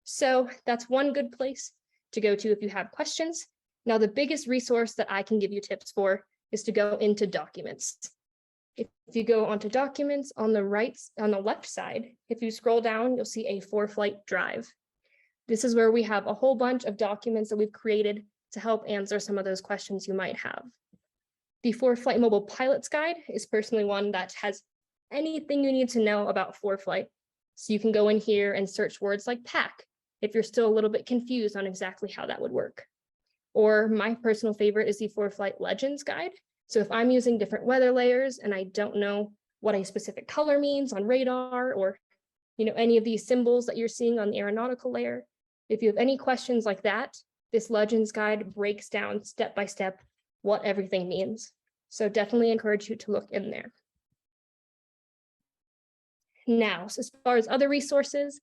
So that's one good place to go to if you have questions. Now, the biggest resource that I can give you tips for is to go into Documents. If you go onto Documents on the left side, if you scroll down, you'll see a Foreflight Drive. This is where we have a whole bunch of documents that we've created to help answer some of those questions you might have. The Foreflight Mobile Pilot's Guide is personally one that has anything you need to know about Foreflight. So you can go in here and search words like pack if you're still a little bit confused on exactly how that would work. Or my personal favorite is the Foreflight Legends Guide. So if I'm using different weather layers and I don't know what a specific color means on radar, or any of these symbols that you're seeing on the aeronautical layer, if you have any questions like that, this Legends Guide breaks down step by step what everything means. So definitely encourage you to look in there. Now, so as far as other resources,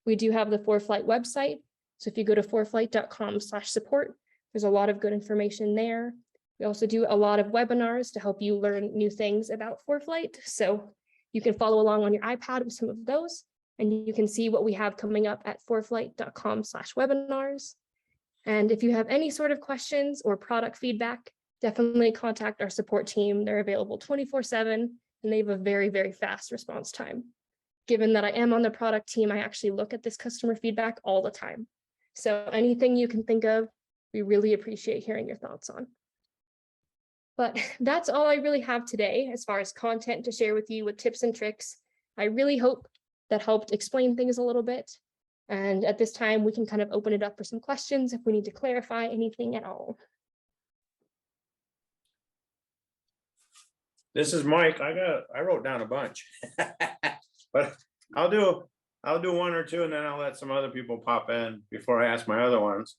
we do have the Foreflight website. So if you go to foreflight.com/support, there's a lot of good information there. We also do a lot of webinars to help you learn new things about Foreflight. So you can follow along on your iPad with some of those, and you can see what we have coming up at foreflight.com/webinars. And if you have any sort of questions or product feedback, definitely contact our support team. They're available 24/7, and they have a very, very fast response time. Given that I am on the product team, I actually look at this customer feedback all the time. So anything you can think of, we really appreciate hearing your thoughts on. But that's all I really have today as far as content to share with you with tips and tricks. I really hope that helped explain things a little bit. And at this time, we can kind of open it up for some questions if we need to clarify anything at all. This is Mike. I wrote down a bunch, but I'll do one or two, and then I'll let some other people pop in before I ask my other ones.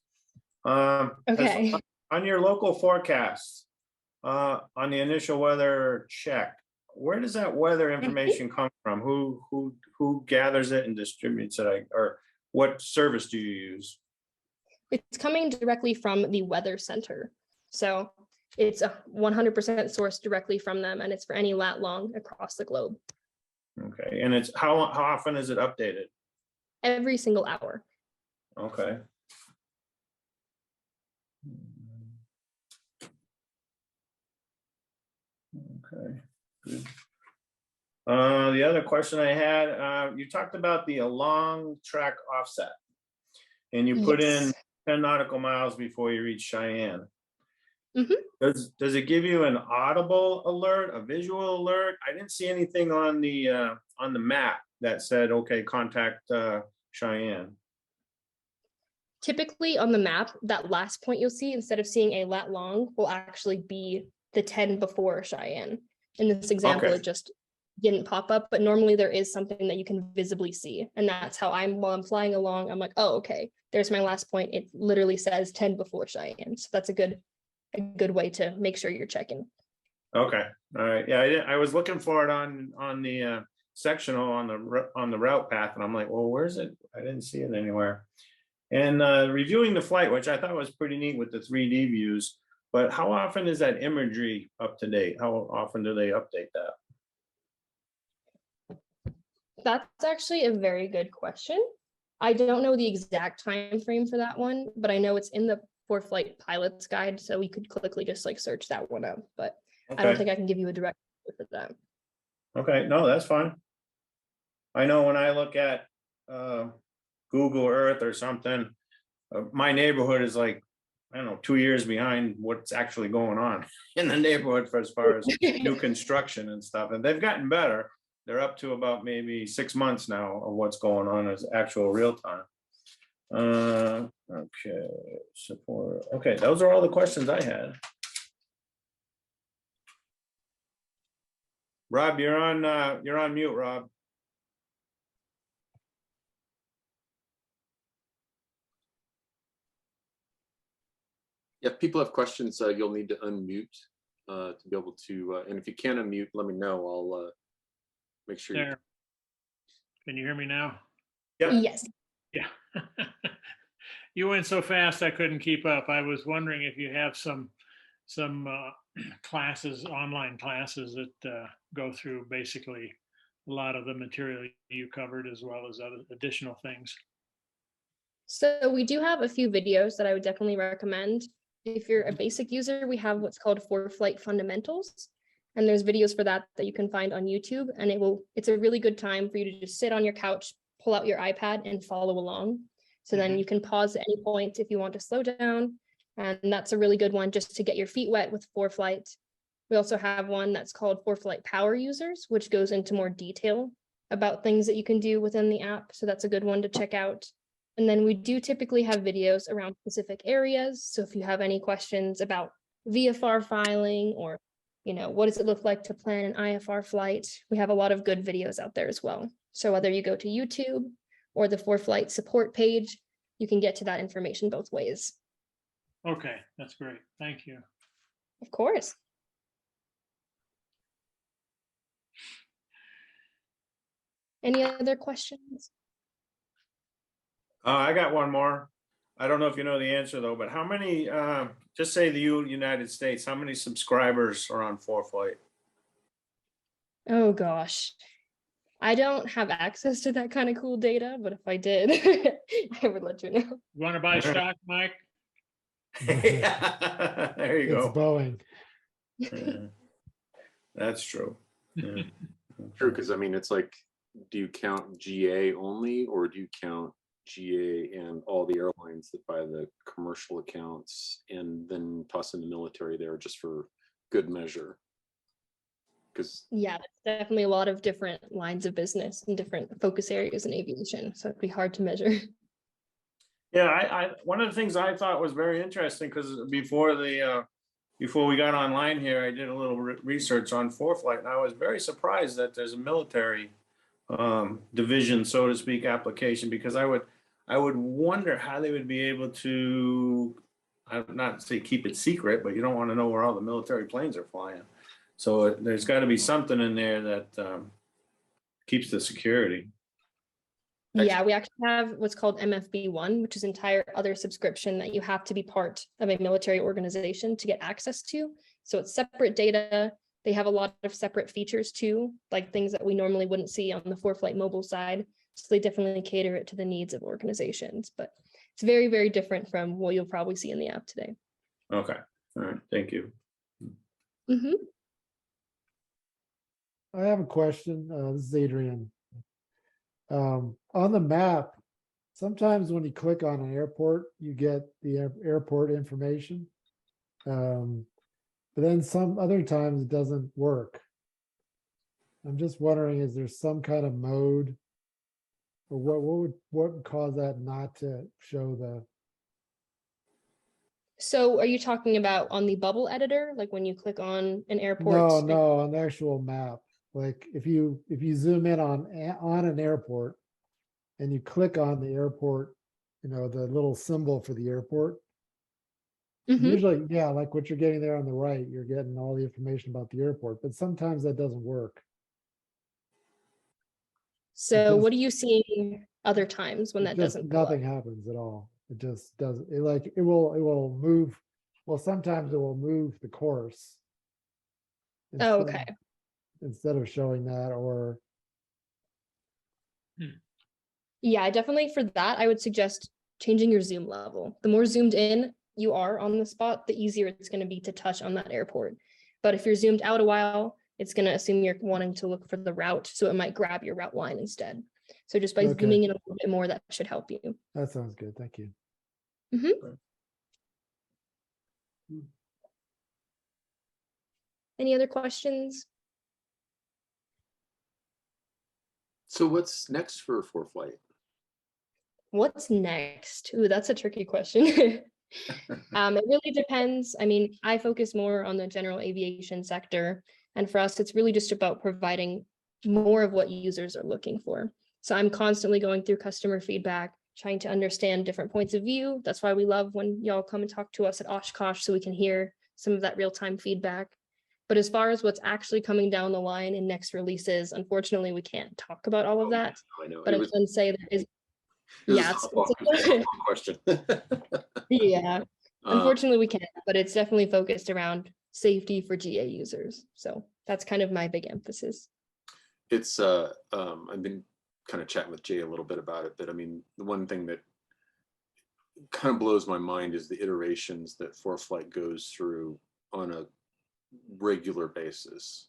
Okay. On your local forecasts, on the initial weather check, where does that weather information come from? Who gathers it and distributes it, or what service do you use? It's coming directly from the Weather Center. So it's 100% sourced directly from them, and it's for any lat long across the globe. Okay, and it's how often is it updated? Every single hour. Okay. Okay, good. The other question I had, you talked about the along track offset, and you put in 10 nautical miles before you reach Cheyenne. Does it give you an audible alert, a visual alert? I didn't see anything on the map that said, okay, contact Cheyenne. Typically on the map, that last point you'll see, instead of seeing a lat long, will actually be the 10 before Cheyenne. In this example, Okay. It just didn't pop up, but normally there is something that you can visibly see. And that's how while I'm flying along, I'm like, oh, okay, there's my last point. It literally says 10 before Cheyenne. So that's a good way to make sure you're checking. Okay, all right. Yeah, I was looking for it on the sectional on the route path, and I'm like, well, where's it? I didn't see it anywhere. And reviewing the flight, which I thought was pretty neat with the 3D views, but how often is that imagery up to date? How often do they update that? That's actually a very good question. I don't know the exact time frame for that one, but I know it's in the Foreflight Pilot's Guide, so we could quickly just search that one up, but I don't think I can give you a direct answer for that. Okay, no, that's fine. I know when I look at Google Earth or something, my neighborhood is like, I don't know, 2 years behind what's actually going on in the neighborhood as far as new construction and stuff. And they've gotten better. They're up to about maybe 6 months now of what's going on as actual real time. Okay, support. Okay, those are all the questions I had. Rob, you're on mute, Rob. If people have questions, you'll need to unmute to be able to, and if you can't unmute, let me know. I'll make sure. There. Can you hear me now? Yep. Yes. Yeah. You went so fast I couldn't keep up. I was wondering if you have some classes, online classes that go through basically a lot of the material you covered, as well as other additional things. So we do have a few videos that I would definitely recommend. If you're a basic user, we have what's called Foreflight Fundamentals. And there's videos for that you can find on YouTube. And it's a really good time for you to just sit on your couch, pull out your iPad and follow along. So then you can pause at any point if you want to slow down. And that's a really good one just to get your feet wet with Foreflight. We also have one that's called Foreflight Power Users, which goes into more detail about things that you can do within the app. So that's a good one to check out. And then we do typically have videos around specific areas. So if you have any questions about VFR filing, or, you know, what does it look like to plan an IFR flight? We have a lot of good videos out there as well. So whether you go to YouTube or the Foreflight support page, you can get to that information both ways. Okay, that's great. Thank you. Of course. Any other questions? I got one more. I don't know if you know the answer though, but how many, just say the United States, how many subscribers are on Foreflight? Oh gosh. I don't have access to that kind of cool data, but if I did, I would let you know. You want to buy stock, Mike? There you It's go. Boeing. Yeah. That's true. Yeah. True, because I mean, it's like, do you count GA only, or do you count GA and all the airlines that buy the commercial accounts and then toss in the military there just for good measure? Because Yeah, there's definitely a lot of different lines of business and different focus areas in aviation, so it'd be hard to measure. Yeah, I one of the things I thought was very interesting, because before we got online here, I did a little research on Foreflight, and I was very surprised that there's a military division, so to speak, application, because I would wonder how they would be able to, I would not say keep it secret, but you don't want to know where all the military planes are flying. So there's got to be something in there that keeps the security. Yeah, we actually have what's called MFB1, which is entire other subscription that you have to be part of a military organization to get access to. So it's separate data. They have a lot of separate features too, like things that we normally wouldn't see on the Foreflight mobile side. So they definitely cater it to the needs of organizations, but it's very, very different from what you'll probably see in the app today. Okay, all right, thank you. Mm-hmm. I have a question. This is Adrian. On the map, sometimes when you click on an airport, you get the airport information. But then some other times it doesn't work. I'm just wondering, is there some kind of mode, or what would cause that not to show the? So are you talking about on the bubble editor, like when you click on an airport? No, on the actual map. Like if you zoom in on an airport and you click on the airport, you know, the little symbol for the airport. Mhm. Usually, yeah, like what you're getting there on the right, you're getting all the information about the airport, but sometimes that doesn't work. So just- what are you seeing other times when It that just doesn't pull up? nothing happens at all. It just doesn't. It will move. Well, sometimes it will move the course. Oh, instead- okay. Instead of showing that, or Yeah, definitely for that, I would suggest changing your zoom level. The more zoomed in you are on the spot, the easier it's going to be to touch on that airport. But if you're zoomed out a while, it's going to assume you're wanting to look for the route, so it might grab your route line instead. So just by Okay. zooming in a little bit more, that should help you. that sounds good. Thank you. Any other questions? so what's next for Foreflight? What's next? Ooh, that's a tricky question. It really depends. I mean, I focus more on the general aviation sector, and for us, it's really just about providing more of what users are looking for. So I'm constantly going through customer feedback, trying to understand different points of view. That's why we love when y'all come and talk to us at Oshkosh, so we can hear some of that real-time feedback. But as far as what's actually coming down the line in next releases, unfortunately, we can't talk about all of that. I know But it I was, can say there is, it was yeah, a softball question. yeah. Uh, Unfortunately, we can't, but it's definitely focused around safety for GA users. So that's kind of my big emphasis. it's I've been kind of chatting with Jay a little bit about it, but I mean, the one thing that kind of blows my mind is the iterations that Foreflight goes through on a regular basis.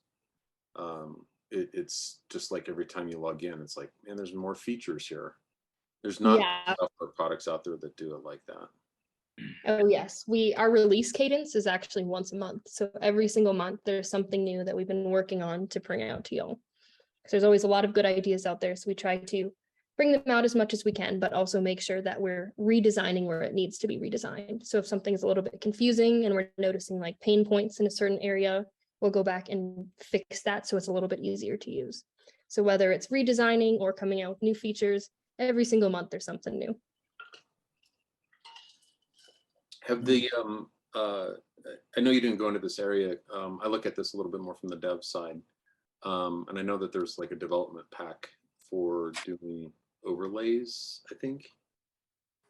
It's just like every time you log in, it's like, man, there's more features here. There's not Yeah. software products out there that do it like that. Oh yes, our release cadence is actually once a month. So every single month there's something new that we've been working on to bring out to y'all. because there's always a lot of good ideas out there. So we try to bring them out as much as we can, but also make sure that we're redesigning where it needs to be redesigned. So if something's a little bit confusing and we're noticing like pain points in a certain area, we'll go back and fix that so it's a little bit easier to use. So whether it's redesigning or coming out with new features, every single month there's something new. Have the, I know you didn't go into this area. I look at this a little bit more from the dev side. And I know that there's like a development pack for doing overlays, I think.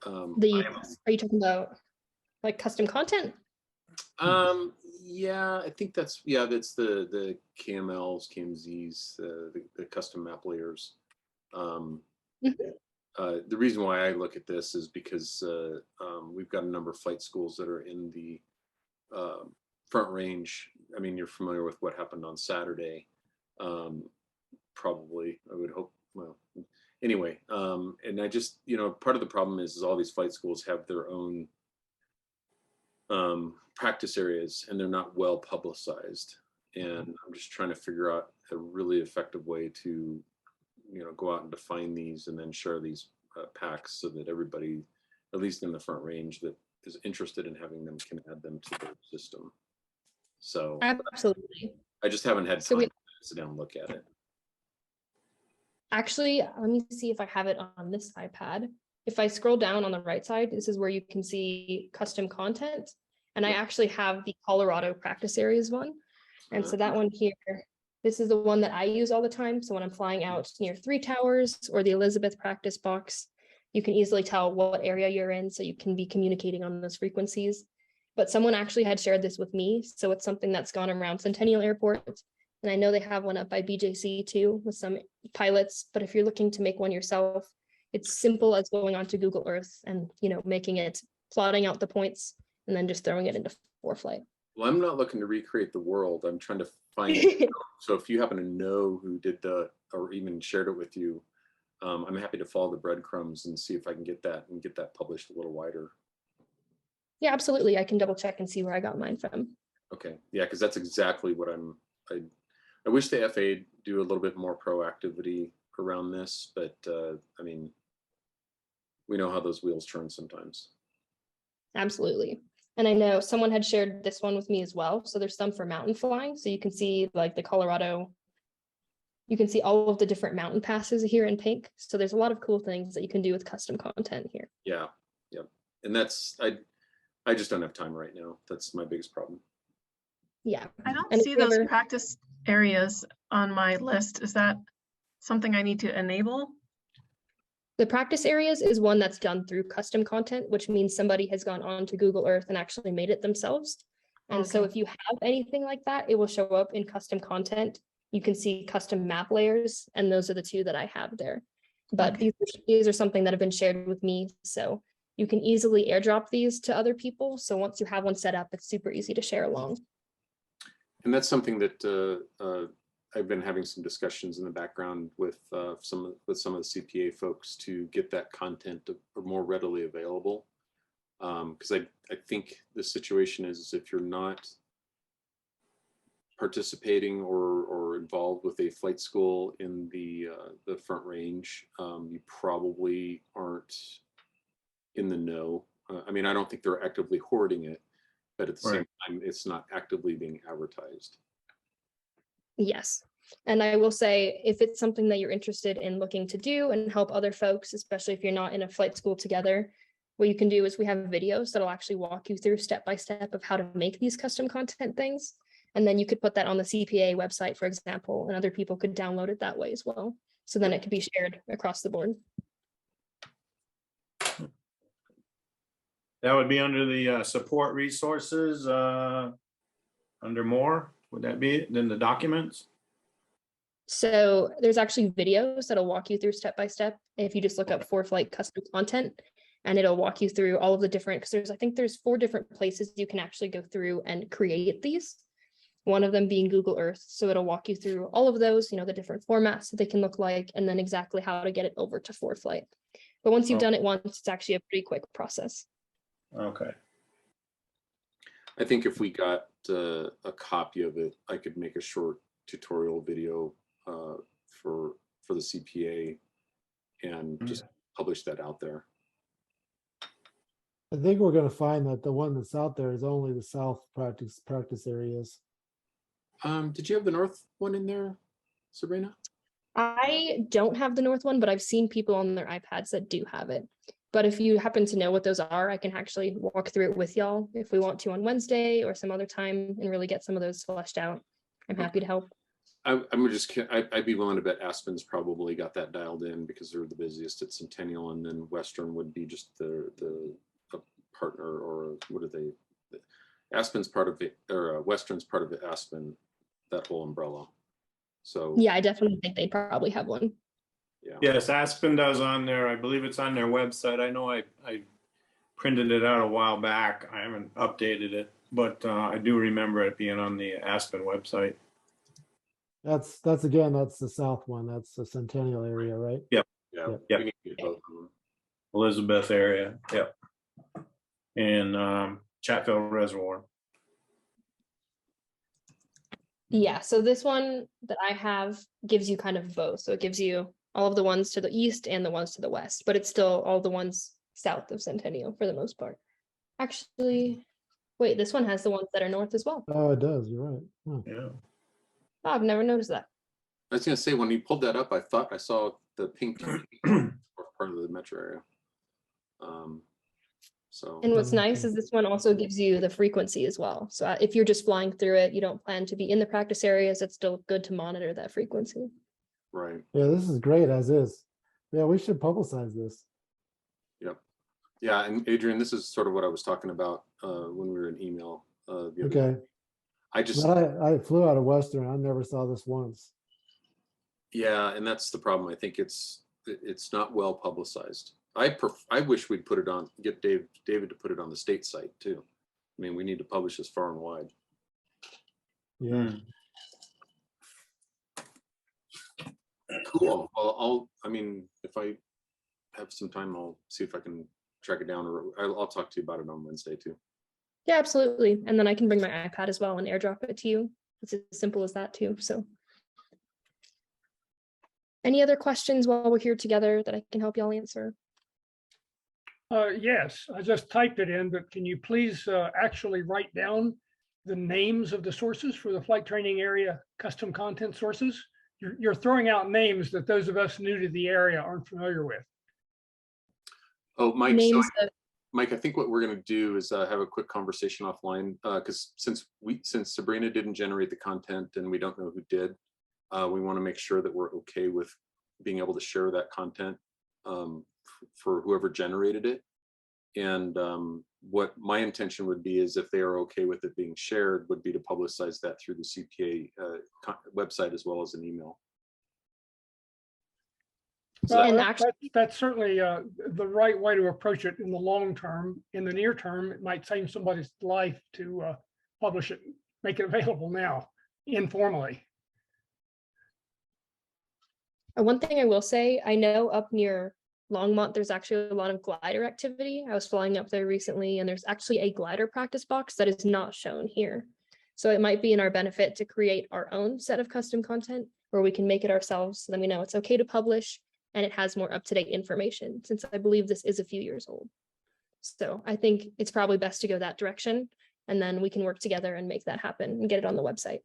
Are you talking about like custom content? Yeah, I think that's the KMLs, KMZs, the custom map layers. The reason why I look at this is because we've got a number of flight schools that are in the Front Range. I mean, you're familiar with what happened on Saturday. Probably, I would hope. Well, anyway, and I just, part of the problem is all these flight schools have their own practice areas, and they're not well publicized. And I'm just trying to figure out a really effective way to, go out and define these and then share these packs so that everybody, at least in the Front Range, that is interested in having them can add them to their system. So Absolutely. I just haven't had time to sit down and look at it. Actually, let me see if I have it on this iPad. If I scroll down on the right side, this is where you can see custom content. And I actually have the Colorado practice areas one. And so that one here, this is the one that I use all the time. So when I'm flying out near 3 Towers or the Elizabeth practice box, you can easily tell what area you're in, so you can be communicating on those frequencies. But someone actually had shared this with me. So it's something that's gone around Centennial Airport. And I know they have one up by BJC too with some pilots. But if you're looking to make one yourself, it's simple as going onto Google Earth and, making it, plotting out the points, and then just throwing it into Foreflight. Well, I'm not looking to recreate the world. I'm trying to find it. So if you happen to know who did or even shared it with you, I'm happy to follow the breadcrumbs and see if I can get that published a little wider. Yeah, absolutely. I can double check and see where I got mine from. Okay. Yeah, because that's exactly what I wish the FAA do a little bit more proactivity around this, but I mean, we know how those wheels turn sometimes. Absolutely. And I know someone had shared this one with me as well. So there's some for mountain flying. So you can see like the Colorado, you can see all of the different mountain passes here in pink. So there's a lot of cool things that you can do with custom content here. Yeah. And that's, I just don't have time right now. That's my biggest problem. Yeah. I don't see those practice areas on my list. Is that something I need to enable? The practice areas is one that's done through custom content, which means somebody has gone on to Google Earth and actually made it themselves. And so if you have anything like that, it will show up in custom content. You can see custom map layers, and those are the 2 that I have there. But these are something that have been shared with me. So you can easily airdrop these to other people. So once you have one set up, it's super easy to share along. And that's something that I've been having some discussions in the background with some of the CPA folks to get that content more readily available. Because I think the situation is if you're not participating or involved with a flight school in the Front Range, you probably aren't in the know. I mean, I don't think they're actively hoarding it, but at the same time, it's not actively being advertised. Yes. And I will say, if it's something that you're interested in looking to do and help other folks, especially if you're not in a flight school together, what you can do is we have videos that'll actually walk you through step by step of how to make these custom content things. And then you could put that on the CPA website, for example, and other people could download it that way as well. So then it could be shared across the board. That would be under the support resources, under more, would that be it? Then the documents? So there's actually videos that'll walk you through step by step. If you just look up Foreflight custom content, and it'll walk you through all of the different, because I think there's 4 different places you can actually go through and create these. One of them being Google Earth. So it'll walk you through all of those, the different formats that they can look like, and then exactly how to get it over to Foreflight. But once you've done it once, it's actually a pretty quick process. Okay. I think if we got a copy of it, I could make a short tutorial video for the CPA and just publish that out there. I think we're gonna find that the one that's out there is only the south practice areas. Did you have the north one in there, Sabrina? I don't have the north one, but I've seen people on their iPads that do have it. But if you happen to know what those are, I can actually walk through it with y'all if we want to on Wednesday or some other time and really get some of those fleshed out. I'm happy to help. I'd be willing to bet Aspen's probably got that dialed in because they're the busiest at Centennial, and then Western would be just the partner, or what are they? Aspen's part of it, or Western's part of it, Aspen, that whole umbrella. So Yeah, I definitely think they probably have one. yeah. Yes, Aspen does on there. I believe it's on their website. I know I printed it out a while back. I haven't updated it, but I do remember it being on the Aspen website. That's the south one. That's the Centennial area, right? Yeah, Yep. we can get both of them. Elizabeth area, yep. And Chatfield Reservoir. Yeah, so this one that I have gives you kind of both. So it gives you all of the ones to the east and the ones to the west, but it's still all the ones south of Centennial for the most part. Actually, wait, this one has the ones that are north as well. Oh, it does. You're right. Huh. Yeah. Oh, I've never noticed that. I was gonna say, when you pulled that up, I thought I saw the pink part of the metro area. So And what's nice is this one also gives you the frequency as well. So if you're just flying through it, you don't plan to be in the practice areas, it's still good to monitor that frequency. right. Yeah, this is great as is. Yeah, we should publicize this. Yep. Yeah, and Adrian, this is sort of what I was talking about when we were in email. The other day. Okay. I just, But I flew out of Western. I never saw this once. yeah, and that's the problem. I think it's not well publicized. I wish we'd put it on, get David to put it on the state site too. I mean, we need to publish this far and wide. Yeah. Cool. Well, I mean, if I have some time, I'll see if I can track it down, or I'll talk to you about it on Wednesday too. Yeah, absolutely. And then I can bring my iPad as well and airdrop it to you. It's as simple as that too. So any other questions while we're here together that I can help y'all answer? Yes, I just typed it in, but can you please actually write down the names of the sources for the flight training area custom content sources? You're throwing out names that those of us new to the area aren't familiar with. Oh, Mike, Names of Mike, I think what we're going to do is have a quick conversation offline, because since Sabrina didn't generate the content and we don't know who did, we want to make sure that we're okay with being able to share that content for whoever generated it. And what my intention would be is, if they are okay with it being shared, would be to publicize that through the CPA website as well as an email. Well, And that's certainly the right way to approach it in the long term. In the near term, it might save somebody's life to publish it, make it available now informally. One thing I will say, I know up near Longmont, there's actually a lot of glider activity. I was flying up there recently, and there's actually a glider practice box that is not shown here. So it might be in our benefit to create our own set of custom content where we can make it ourselves, so then we know it's okay to publish and it has more up-to-date information, since I believe this is a few years old. So I think it's probably best to go that direction, and then we can work together and make that happen and get it on the website.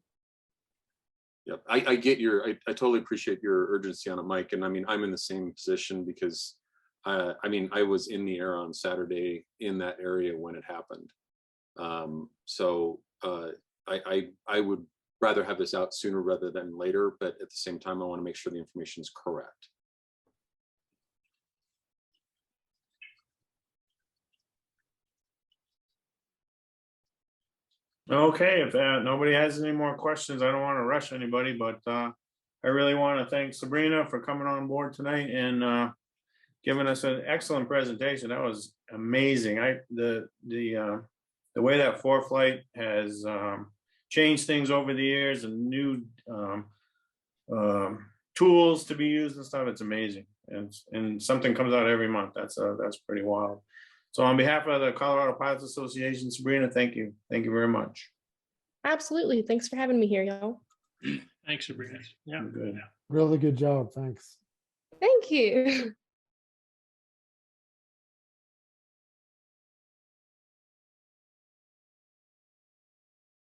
Yep, I get I totally appreciate your urgency on it, Mike. And I mean, I'm in the same position because I mean, I was in the air on Saturday in that area when it happened. So I would rather have this out sooner rather than later, but at the same time, I want to make sure the information is correct. Okay, if nobody has any more questions, I don't want to rush anybody, but I really want to thank Sabrina for coming on board tonight and giving us an excellent presentation. That was amazing. The way that Foreflight has changed things over the years and new tools to be used and stuff, it's amazing. And something comes out every month. That's pretty wild. So on behalf of the Colorado Pilots Association, Sabrina, thank you. Thank you very much. Absolutely. Thanks for having me here, y'all. Thanks, Sabrina. Yeah. Good. Really good job. Thanks. Thank you.